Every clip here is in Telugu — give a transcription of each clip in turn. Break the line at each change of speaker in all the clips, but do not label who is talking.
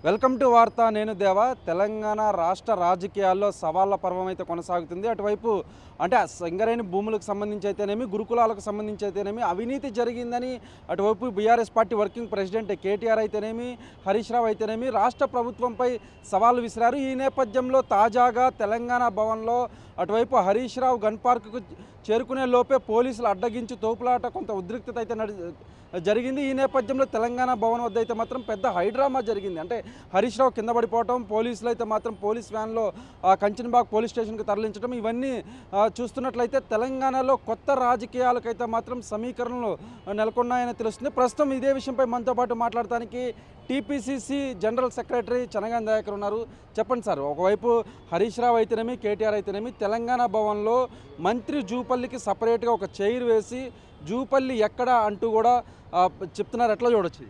వెల్కమ్ టు వార్త. నేను దేవా. తెలంగాణ రాష్ట్ర రాజకీయాల్లో సవాళ్ల పర్వం అయితే కొనసాగుతుంది. అటువైపు అంటే సింగరేణి భూములకు సంబంధించి అయితేనేమి, గురుకులాలకు సంబంధించి అయితేనేమి అవినీతి జరిగిందని అటువైపు BRS party working president KTR అయితేనేమి, హరీష్ రావు అయితేనేమి రాష్ట్ర ప్రభుత్వంపై సవాల్ విసిరారు. ఈ నేపథ్యంలో తాజాగా తెలంగాణ భవన్లో అటువైపు హరీష్ రావు గన్ పార్కుకు చేరుకునే లోపే పోలీసులు అడ్డగించి తోపులాట కొంత ఉద్రిక్తత అయితే జరిగింది. ఈ నేపథ్యంలో తెలంగాణ భవన్ వద్ద అయితే మాత్రం పెద్ద హైడ్రామా జరిగింది. అంటే హరీష్ రావు కింద పడిపోవటం, పోలీసులు అయితే మాత్రం పోలీస్ వ్యాన్లో కంచన్బాగ్ పోలీస్ స్టేషన్కి తరలించడం, ఇవన్నీ చూస్తున్నట్లయితే తెలంగాణలో కొత్త రాజకీయాలకైతే మాత్రం సమీకరణలు నెలకొన్నాయని తెలుస్తుంది. ప్రస్తుతం ఇదే విషయంపై మనతో పాటు మాట్లాడటానికి TPCC general secretary Chanagani Dayakar ఉన్నారు. చెప్పండి సార్, ఒకవైపు హరీష్ రావు అయితేనేమి, కేటీఆర్ అయితేనేమి తెలంగాణ భవన్లో మంత్రి జూపల్లికి సపరేట్గా ఒక చైర్ వేసి జూపల్లి ఎక్కడ అంటూ కూడా చెప్తున్నారు. ఎట్లా చూడొచ్చు?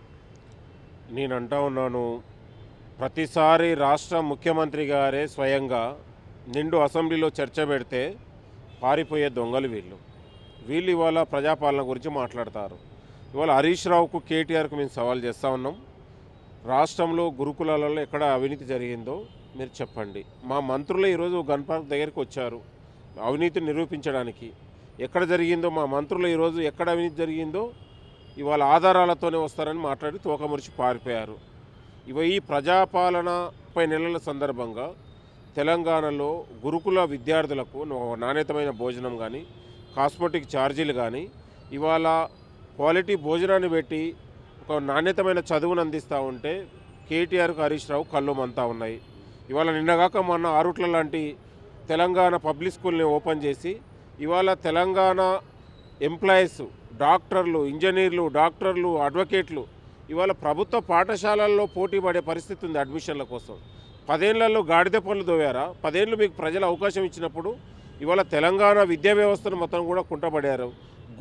నేను అంటా ఉన్నాను, ప్రతిసారి రాష్ట్ర ముఖ్యమంత్రి గారే స్వయంగా నిండు అసెంబ్లీలో చర్చ పెడితే పారిపోయే దొంగలు వీళ్ళు ఇవాళ ప్రజాపాలన గురించి మాట్లాడతారు. ఇవాళ హరీష్ రావుకు, కేటీఆర్కు మేము సవాల్ చేస్తూ ఉన్నాం. రాష్ట్రంలో గురుకులాలలో ఎక్కడ అవినీతి జరిగిందో మీరు చెప్పండి. మా మంత్రులే ఈరోజు గన్ పార్క్ దగ్గరికి వచ్చారు అవినీతిని నిరూపించడానికి. ఎక్కడ జరిగిందో మా మంత్రులు ఈరోజు ఎక్కడ అవినీతి జరిగిందో ఇవాళ ఆధారాలతోనే వస్తారని మాట్లాడి తోకమురిచి పారిపోయారు. ఈ ప్రజాపాలనపై నెలల సందర్భంగా తెలంగాణలో గురుకుల విద్యార్థులకు నాణ్యతమైన భోజనం కానీ, కాస్మెటిక్ ఛార్జీలు కానీ, ఇవాళ క్వాలిటీ భోజనాన్ని పెట్టి ఒక నాణ్యతమైన చదువును అందిస్తూ ఉంటే కేటీఆర్కు, హరీష్ రావు కళ్ళు మంతా ఉన్నాయి. ఇవాళ నిన్నగాక మొన్న ఆరుట్ల లాంటి తెలంగాణ పబ్లిక్ స్కూల్ని ఓపెన్ చేసి ఇవాళ తెలంగాణ ఎంప్లాయీస్, డాక్టర్లు, ఇంజనీర్లు, డాక్టర్లు, అడ్వకేట్లు ఇవాళ ప్రభుత్వ పాఠశాలల్లో పోటీ పడే పరిస్థితి ఉంది అడ్మిషన్ల కోసం. 10 ఏళ్లలో గాడిద పనులు దోవారా? 10 ఏళ్ళు మీకు ప్రజలు అవకాశం ఇచ్చినప్పుడు ఇవాళ తెలంగాణ విద్యా వ్యవస్థను మొత్తం కూడా కుంటపడారు.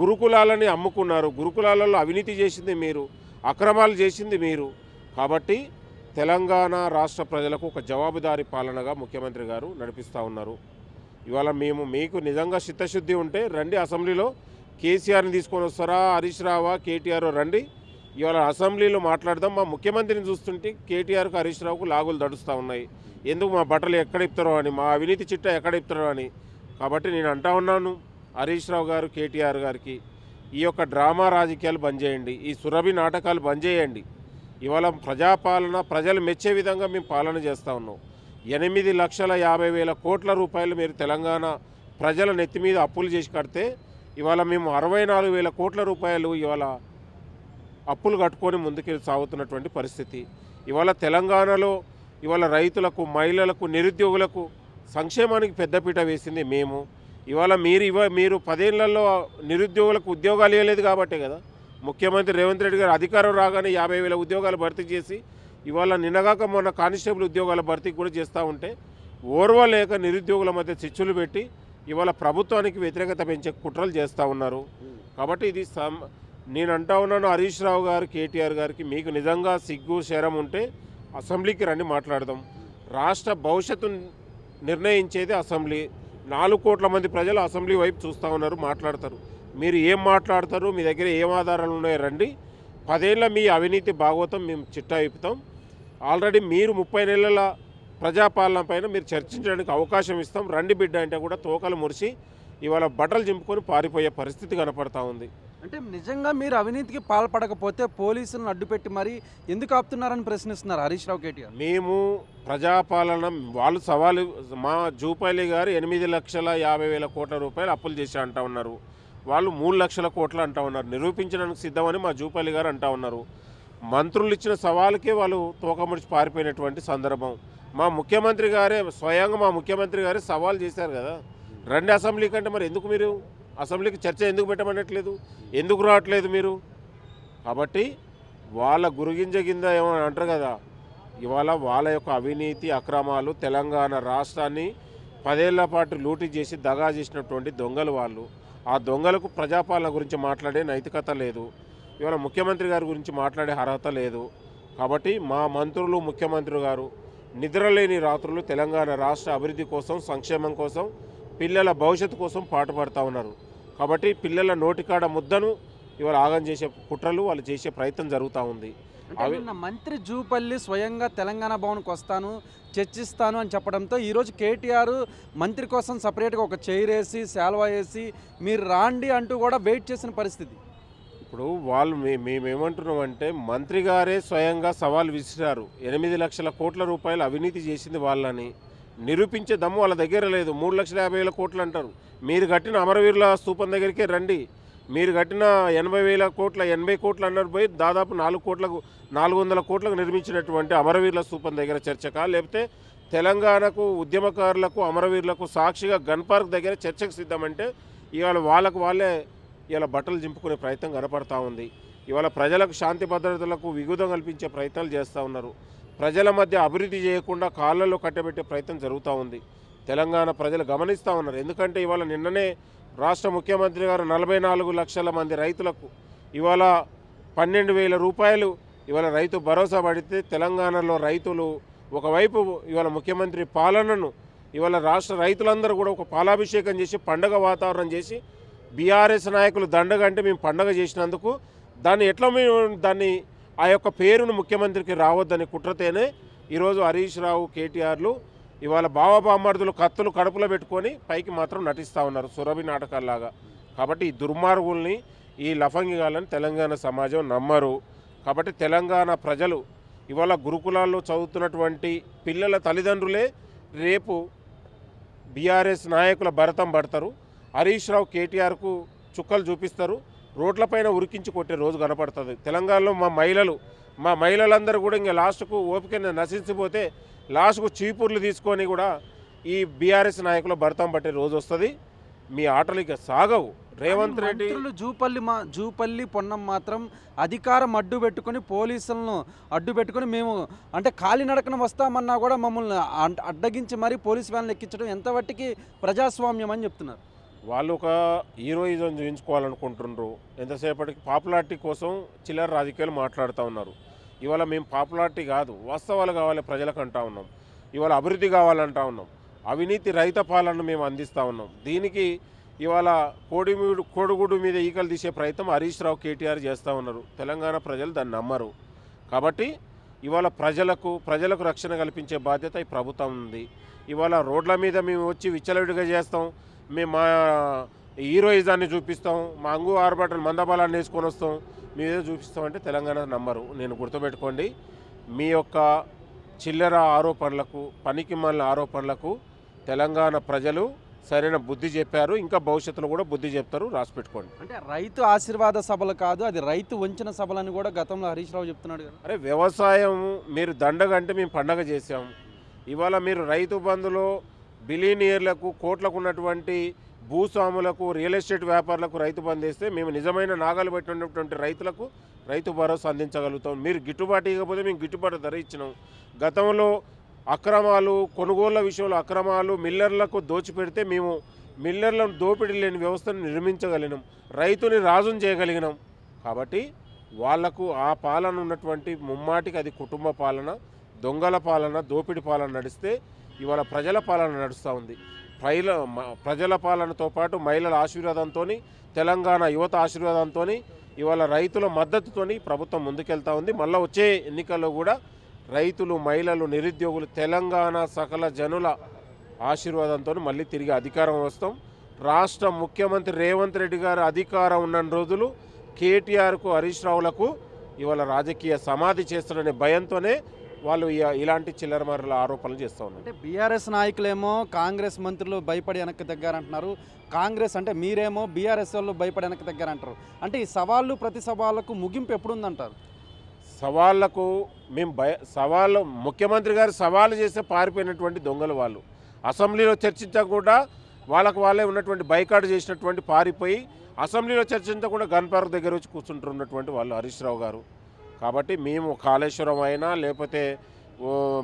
గురుకులాలని అమ్ముకున్నారు. గురుకులాలలో అవినీతి చేసింది మీరు, అక్రమాలు చేసింది మీరు. కాబట్టి తెలంగాణ రాష్ట్ర ప్రజలకు ఒక జవాబుదారీ పాలనగా ముఖ్యమంత్రి గారు నడిపిస్తూ ఉన్నారు. ఇవాళ మీకు నిజంగా చిత్తశుద్ధి ఉంటే రండి, అసెంబ్లీలో కేసీఆర్ని తీసుకొని వస్తారా, హరీష్ రావా, కేటీఆర్ రండి, ఇవాళ అసెంబ్లీలో మాట్లాడదాం. మా ముఖ్యమంత్రిని చూస్తుంటే కేటీఆర్కు, హరీష్ రావుకు లాగులు దడుస్తూ ఉన్నాయి. ఎందుకు మా బట్టలు ఎక్కడ ఇప్పుతారో అని, మా అవినీతి చిట్టా ఎక్కడ ఇప్పుతారో అని. కాబట్టి నేను అంటా ఉన్నాను హరీష్ రావు గారు, కేటీఆర్ గారికి, ఈ యొక్క డ్రామా రాజకీయాలు బంద్ చేయండి, ఈ సురభి నాటకాలు బంద్ చేయండి. ఇవాళ ప్రజాపాలన ప్రజలు మెచ్చే విధంగా మేము పాలన చేస్తూ ఉన్నాం. 8,50,000 కోట్ల రూపాయలు మీరు తెలంగాణ ప్రజల నెత్తి మీద అప్పులు చేసి కడితే ఇవాళ మేము 64,000 కోట్ల రూపాయలు ఇవాళ అప్పులు కట్టుకొని ముందుకు సాగుతున్నటువంటి పరిస్థితి. ఇవాళ తెలంగాణలో ఇవాళ రైతులకు, మహిళలకు, నిరుద్యోగులకు సంక్షేమానికి పెద్దపీట వేసింది మేము. ఇవాళ మీరు 10 ఏళ్లలో నిరుద్యోగులకు ఉద్యోగాలు ఇవ్వలేదు కాబట్టే కదా ముఖ్యమంత్రి రేవంత్ రెడ్డి గారు అధికారం రాగానే 50,000 ఉద్యోగాలు భర్తీ చేసి ఇవాళ నిన్నగాక మొన్న కానిస్టేబుల్ ఉద్యోగాల భర్తీ కూడా చేస్తూ ఉంటే ఓర్వలేక నిరుద్యోగుల మధ్య చిచ్చులు పెట్టి ఇవాళ ప్రభుత్వానికి వ్యతిరేకత పెంచే కుట్రలు చేస్తూ ఉన్నారు. కాబట్టి ఇది నేను అంటా ఉన్నాను హరీష్ రావు గారు, కేటీఆర్ గారికి, మీకు నిజంగా సిగ్గు శరం ఉంటే అసెంబ్లీకి రండి, మాట్లాడదాం. రాష్ట్ర భవిష్యత్తు నిర్ణయించేది అసెంబ్లీ. 4 కోట్ల మంది ప్రజలు అసెంబ్లీ వైపు చూస్తూ ఉన్నారు, మాట్లాడతారు. మీరు ఏం మాట్లాడతారు, మీ దగ్గర ఏం ఆధారాలు ఉన్నాయో రండి. 10 ఏళ్ళ మీ అవినీతి భాగవతం మేము చిట్టా ఇప్పుతాం. ఆల్రెడీ మీరు 30 నెలల ప్రజాపాలన పైన మీరు చర్చించడానికి అవకాశం ఇస్తాం. రండి బిడ్డ అంటే కూడా తోకలు మురిసి ఇవాళ బట్టలు చింపుకొని పారిపోయే పరిస్థితి కనపడతా ఉంది.
అంటే నిజంగా మీరు అవినీతికి పాల్పడకపోతే పోలీసులను అడ్డుపెట్టి మరి ఎందుకు ఆపుతున్నారని ప్రశ్నిస్తున్నారు హరీష్ రావు, కేటీఆర్.
మేము ప్రజాపాలన వాళ్ళు సవాలు, మా జూపల్లి గారు 8,50,000 కోట్ల రూపాయలు అప్పులు చేసి అంటా ఉన్నారు. వాళ్ళు 3 లక్షల కోట్లు అంటా ఉన్నారు. నిరూపించడానికి సిద్ధమని మా జూపల్లి గారు అంటా ఉన్నారు. మంత్రులు ఇచ్చిన సవాలుకే వాళ్ళు తోకముడిచి పారిపోయినటువంటి సందర్భం. మా ముఖ్యమంత్రి గారే స్వయంగా సవాల్ చేశారు కదా, రండి అసెంబ్లీ కంటే. మరి ఎందుకు మీరు అసెంబ్లీకి చర్చ ఎందుకు పెట్టమనట్లేదు, ఎందుకు రావట్లేదు మీరు? కాబట్టి వాళ్ళ గురుగింజ కింద ఏమో అంటారు కదా, ఇవాళ వాళ్ళ యొక్క అవినీతి అక్రమాలు తెలంగాణ రాష్ట్రాన్ని 10 ఏళ్ల పాటు లూటీ చేసి దగా చేసినటువంటి దొంగలు వాళ్ళు. ఆ దొంగలకు ప్రజాపాలన గురించి మాట్లాడే నైతికత లేదు, ఇవాళ ముఖ్యమంత్రి గారి గురించి మాట్లాడే అర్హత లేదు. కాబట్టి మా మంత్రులు, ముఖ్యమంత్రి గారు నిద్రలేని రాత్రులు తెలంగాణ రాష్ట్ర అభివృద్ధి కోసం, సంక్షేమం కోసం, పిల్లల భవిష్యత్తు కోసం పాటుపడుతూ ఉన్నారు. కాబట్టి పిల్లల నోటికాడ ముద్దను ఇవాళ ఆగం చేసే కుట్రలు వాళ్ళు చేసే ప్రయత్నం జరుగుతూ ఉంది.
అంటే
అవి
నిన్న మంత్రి జూపల్లి స్వయంగా తెలంగాణ భవన్కి వస్తాను చర్చిస్తాను అని చెప్పడంతో ఈరోజు కేటీఆర్ మంత్రి కోసం సపరేట్గా ఒక చైర్ వేసి శాల్వా వేసి మీరు రాండి అంటూ కూడా వెయిట్ చేసిన పరిస్థితి.
ఇప్పుడు వాళ్ళు మేమేమంటున్నామంటే మంత్రి గారే స్వయంగా సవాల్ విసిరారు. 8 లక్షల కోట్ల రూపాయలు అవినీతి చేసింది వాళ్ళని నిరూపించే దమ్ము వాళ్ళ దగ్గర లేదు. 3,50,000 కోట్లు అంటారు. మీరు కట్టిన అమరవీరుల స్తూపం దగ్గరికే రండి. మీరు కట్టిన 80,000 కోట్ల 80 కోట్లు అన్నారు పోయి దాదాపు 400 కోట్లకు నిర్మించినటువంటి అమరవీరుల స్తూపం దగ్గర చర్చకా, లేకపోతే తెలంగాణకు ఉద్యమకారులకు అమరవీరులకు సాక్షిగా గన్ పార్క్ దగ్గర చర్చకు సిద్ధమంటే ఇవాళ వాళ్ళే ఇవాళ బట్టలు చింపుకునే ప్రయత్నం కనపడతా ఉంది. ఇవాళ ప్రజలకు శాంతి భద్రతలకు విఘాతం కల్పించే ప్రయత్నాలు చేస్తూ ఉన్నారు. ప్రజల మధ్య అభివృద్ధి చేయకుండా కాళ్ళల్లో కట్టబెట్టే ప్రయత్నం జరుగుతూ ఉంది. తెలంగాణ ప్రజలు గమనిస్తూ ఉన్నారు. ఎందుకంటే ఇవాళ నిన్ననే రాష్ట్ర ముఖ్యమంత్రి గారు 44 లక్షల మంది రైతులకు ఇవాళ 12,000 రూపాయలు ఇవాళ రైతు భరోసా పడితే తెలంగాణలో రైతులు ఒకవైపు ఇవాళ ముఖ్యమంత్రి పాలనను ఇవాళ రాష్ట్ర రైతులందరూ కూడా ఒక పాలాభిషేకం చేసి పండగ వాతావరణం చేసి బీఆర్ఎస్ నాయకులు దండగంటే మేము పండగ చేసినందుకు దాన్ని ఆ యొక్క పేరును ముఖ్యమంత్రికి రావద్దని కుట్రతేనే ఈరోజు హరీష్ రావు కేటీఆర్లు ఇవాళ బావబామ్మర్దులు కత్తులు కడుపులో పెట్టుకొని పైకి మాత్రం నటిస్తూ ఉన్నారు సురభి నాటకాల్లాగా. కాబట్టి ఈ దుర్మార్గుల్ని ఈ లఫంగిగాలని తెలంగాణ సమాజం నమ్మరు. కాబట్టి తెలంగాణ ప్రజలు ఇవాళ గురుకులాల్లో చదువుతున్నటువంటి పిల్లల తల్లిదండ్రులే రేపు బీఆర్ఎస్ నాయకుల భరతం పడతారు. హరీష్ రావు కేటీఆర్కు చుక్కలు చూపిస్తారు. రోడ్లపైన ఉరికించి కొట్టే రోజు కనపడుతుంది. తెలంగాణలో మా మహిళలందరూ కూడా ఇంకా లాస్ట్కు ఓపిక నశించిపోతే లాస్ట్కు చీపుర్లు తీసుకొని కూడా ఈ బీఆర్ఎస్ నాయకుల భర్తం పట్టే రోజు వస్తుంది. మీ ఆటలు ఇక సాగవు. రేవంత్ రెడ్డి
జూపల్లి పొన్నం మాత్రం అధికారం అడ్డు పెట్టుకొని పోలీసులను అడ్డు పెట్టుకొని మేము అంటే కాలినడకన వస్తామన్నా కూడా మమ్మల్ని అడ్డగించి మరీ పోలీసు వ్యాన్లు ఎక్కించడం ఎంతవట్టికి ప్రజాస్వామ్యం అని చెప్తున్నారు.
వాళ్ళు ఒక హీరోయిజం చూపించుకోవాలనుకుంటున్నారు. ఎంతసేపటికి పాపులారిటీ కోసం చిల్లర రాజకీయాలు మాట్లాడుతూ ఉన్నారు. ఇవాళ మేము పాపులారిటీ కాదు, వాస్తవాలు కావాలి ప్రజలకు అంటా ఉన్నాం. ఇవాళ అభివృద్ధి కావాలంటా ఉన్నాం. అవినీతి రహిత పాలనను మేము అందిస్తూ ఉన్నాం. దీనికి ఇవాళ కోడిగుడు మీద ఈకలు తీసే ప్రయత్నం హరీష్ రావు కేటీఆర్ చేస్తూ ఉన్నారు. తెలంగాణ ప్రజలు దాన్ని నమ్మరు. కాబట్టి ఇవాళ ప్రజలకు రక్షణ కల్పించే బాధ్యత ఈ ప్రభుత్వం ఉంది. ఇవాళ రోడ్ల మీద మేము వచ్చి విచ్చలవిడిగా చేస్తాం, మేము మా హీరోయిజాన్ని చూపిస్తాం, మా అంగు ఆర్భాటలు మందబలాన్ని వేసుకొని వస్తాం, మేమేదో చూపిస్తామంటే తెలంగాణ నమ్మరు. నేను గుర్తుపెట్టుకోండి, మీ యొక్క చిల్లర ఆరోపణలకు పనికిమాలిన ఆరోపణలకు తెలంగాణ ప్రజలు సరైన బుద్ధి చెప్పారు. ఇంకా భవిష్యత్తులో కూడా బుద్ధి చెప్తారు. రాసి పెట్టుకోండి.
అంటే రైతు ఆశీర్వాద సభలు కాదు, అది రైతు వంచిన సభలని కూడా గతంలో హరీష్ రావు చెప్తున్నాడు కదా.
అరే వ్యవసాయం మీరు దండగంటే మేము పండగ చేసాం. ఇవాళ మీరు రైతు బంధులో బిలియనియర్లకు కోట్లకు ఉన్నటువంటి భూస్వాములకు రియల్ ఎస్టేట్ వ్యాపారులకు రైతు బంధు వేస్తే మేము నిజమైన నాగాలు పెట్టినటువంటి రైతులకు రైతు భరోసా అందించగలుగుతాం. మీరు గిట్టుబాటు ఇవ్వకపోతే మేము గిట్టుబాటు ధర ఇచ్చినాం. గతంలో అక్రమాలు కొనుగోళ్ల విషయంలో అక్రమాలు మిల్లర్లకు దోచిపెడితే మేము మిల్లర్లను దోపిడీ లేని వ్యవస్థను నిర్మించగలిగినాం, రైతుని రాజును చేయగలిగినాం. కాబట్టి వాళ్లకు ఆ పాలన ఉన్నటువంటి ముమ్మాటికి అది కుటుంబ పాలన, దొంగల పాలన, దోపిడీ పాలన నడిస్తే ఇవాళ ప్రజల పాలన నడుస్తూ ఉంది. ప్రజల పాలనతో పాటు మహిళల ఆశీర్వాదంతో, తెలంగాణ యువత ఆశీర్వాదంతో, ఇవాళ రైతుల మద్దతుతో ప్రభుత్వం ముందుకెళ్తూ ఉంది. మళ్ళీ వచ్చే ఎన్నికల్లో కూడా రైతులు, మహిళలు, నిరుద్యోగులు, తెలంగాణ సకల జనుల ఆశీర్వాదంతో మళ్ళీ తిరిగి అధికారం వస్తాం. రాష్ట్ర ముఖ్యమంత్రి రేవంత్ రెడ్డి గారు అధికారం ఉన్న రోజులు కేటీఆర్కు హరీష్ రావులకు ఇవాళ రాజకీయ సమాధి చేస్తారనే భయంతోనే వాళ్ళు ఇలాంటి చిల్లరమారుల ఆరోపణలు చేస్తూ ఉన్నారు.
అంటే బీఆర్ఎస్ నాయకులేమో కాంగ్రెస్ మంత్రులు భయపడి వెనక్కి తగ్గారంటున్నారు, కాంగ్రెస్ అంటే మీరేమో బీఆర్ఎస్ వాళ్ళు భయపడి వెనక్కి తగ్గారంటారు. అంటే ఈ సవాళ్ళు ప్రతి సవాళ్ళకు ముగింపు ఎప్పుడుందంటారు?
సవాళ్లకు సవాళ్ళు ముఖ్యమంత్రి గారు సవాలు చేస్తే పారిపోయినటువంటి దొంగలు వాళ్ళు. అసెంబ్లీలో చర్చించకుండా వాళ్ళే ఉన్నటువంటి బైకాట్ చేసినటువంటి పారిపోయి అసెంబ్లీలో చర్చించకుండా గన్ పార్క్ దగ్గర వచ్చి కూర్చుంటున్నటువంటి వాళ్ళు హరీష్ రావు గారు. కాబట్టి మేము కాళేశ్వరం అయినా లేకపోతే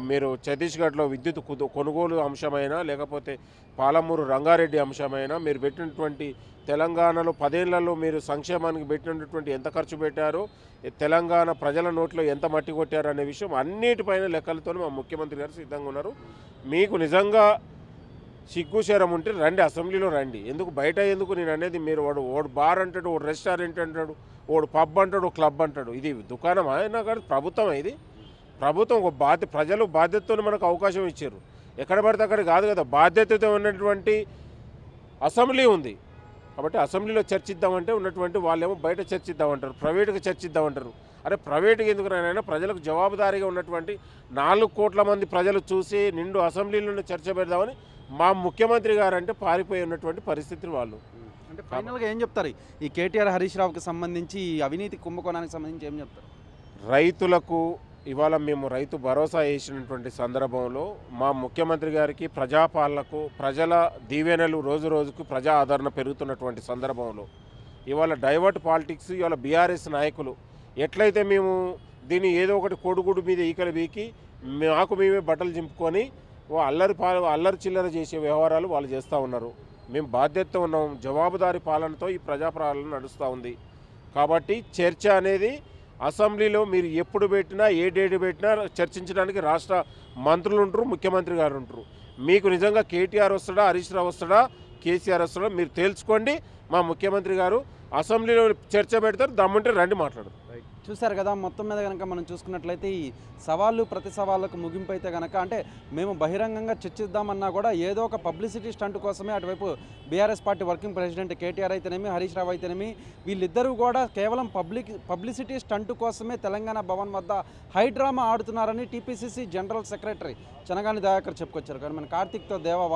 మీరు ఛత్తీస్గఢ్లో విద్యుత్ కొనుగోలు అంశమైనా లేకపోతే పాలమూరు రంగారెడ్డి అంశమైనా మీరు పెట్టినటువంటి తెలంగాణలో 10 ఏళ్లలో మీరు సంక్షేమానికి పెట్టినటువంటి ఎంత ఖర్చు పెట్టారో, తెలంగాణ ప్రజల నోట్లో ఎంత మట్టి కొట్టారు అనే విషయం అన్నిటిపైన లెక్కలతో మా ముఖ్యమంత్రి గారు సిద్ధంగా ఉన్నారు. మీకు నిజంగా సిగ్గుశరం ఉంటే రండి, అసెంబ్లీలో రండి. ఎందుకు బయట ఎందుకు? నేను అనేది మీరు ఓడు బార్ అంటాడు, ఓడు రెస్టారెంట్ అంటాడు, ఓడు పబ్ అంటాడు, క్లబ్ అంటాడు. ఇది దుకాణమా? నాకు ప్రభుత్వం ఇది. ప్రభుత్వం ఒక ప్రజలు బాధ్యతతో మనకు అవకాశం ఇచ్చారు. ఎక్కడ పడితే అక్కడ కాదు కదా, బాధ్యతతో ఉన్నటువంటి అసెంబ్లీ ఉంది. కాబట్టి అసెంబ్లీలో చర్చిద్దామంటే ఉన్నటువంటి వాళ్ళేమో బయట చర్చిద్దామంటారు, ప్రైవేటుగా చర్చిద్దామంటారు. అరే ప్రైవేటుగా ఎందుకు రానైనా ప్రజలకు జవాబుదారీగా ఉన్నటువంటి 4 కోట్ల మంది ప్రజలు చూసి నిండు అసెంబ్లీలోనే చర్చ పెడదామని మా ముఖ్యమంత్రి గారు అంటే పారిపోయి ఉన్నటువంటి పరిస్థితులు వాళ్ళు.
అంటే ఫైనల్గా ఏం చెప్తారు ఈ కేటీఆర్ హరీష్ రావుకి సంబంధించి, ఈ అవినీతి కుంభకోణానికి సంబంధించి ఏం చెప్తారు?
రైతులకు ఇవాళ మేము రైతు భరోసా వేసినటువంటి సందర్భంలో మా ముఖ్యమంత్రి గారికి, ప్రజాపాలనకు, ప్రజల దీవెనలు రోజు రోజుకు ప్రజా ఆదరణ పెరుగుతున్నటువంటి సందర్భంలో ఇవాళ డైవర్ట్ పాలిటిక్స్, ఇవాళ బీఆర్ఎస్ నాయకులు ఎట్లయితే మేము దీన్ని ఏదో ఒకటి కోడిగుడు మీద ఈకలు బీకి మాకు మేమే బట్టలు చింపుకొని అల్లరి చిల్లర చేసే వ్యవహారాలు వాళ్ళు చేస్తూ ఉన్నారు. మేము బాధ్యతతో ఉన్నాం, జవాబుదారీ పాలనతో ఈ ప్రజాపాలన నడుస్తూ ఉంది. కాబట్టి చర్చ అనేది అసెంబ్లీలో మీరు ఎప్పుడు పెట్టినా, ఏ డేట్ పెట్టినా చర్చించడానికి రాష్ట్ర మంత్రులు ఉంటారు, ముఖ్యమంత్రి గారు ఉంటారు. మీకు నిజంగా కేటీఆర్ వస్తాడా, హరీష్ రావు వస్తాడా, కేసీఆర్ వస్తాడా మీరు తేల్చుకోండి. మా ముఖ్యమంత్రి గారు అసెంబ్లీలో చర్చ పెడతారు, దమ్ముంటే రండి మాట్లాడదు.
చూశారు కదా, మొత్తం మీద కనుక మనం చూసుకున్నట్లయితే ఈ సవాళ్ళు ప్రతి సవాళ్ళకు ముగింపు అయితే కనుక, అంటే మేము బహిరంగంగా చర్చిద్దామన్నా కూడా ఏదో ఒక పబ్లిసిటీ స్టంట్ కోసమే అటువైపు BRS party working president KTR అయితేనేమి, హరీష్ రావు అయితేనేమి, వీళ్ళిద్దరూ కూడా కేవలం పబ్లిసిటీ స్టంట్ కోసమే తెలంగాణ భవన్ వద్ద హై డ్రామా ఆడుతున్నారని TPCC general secretary Chenagani Dayakar చెప్పుకొచ్చారు. కానీ మన కార్తీక్తో దేవ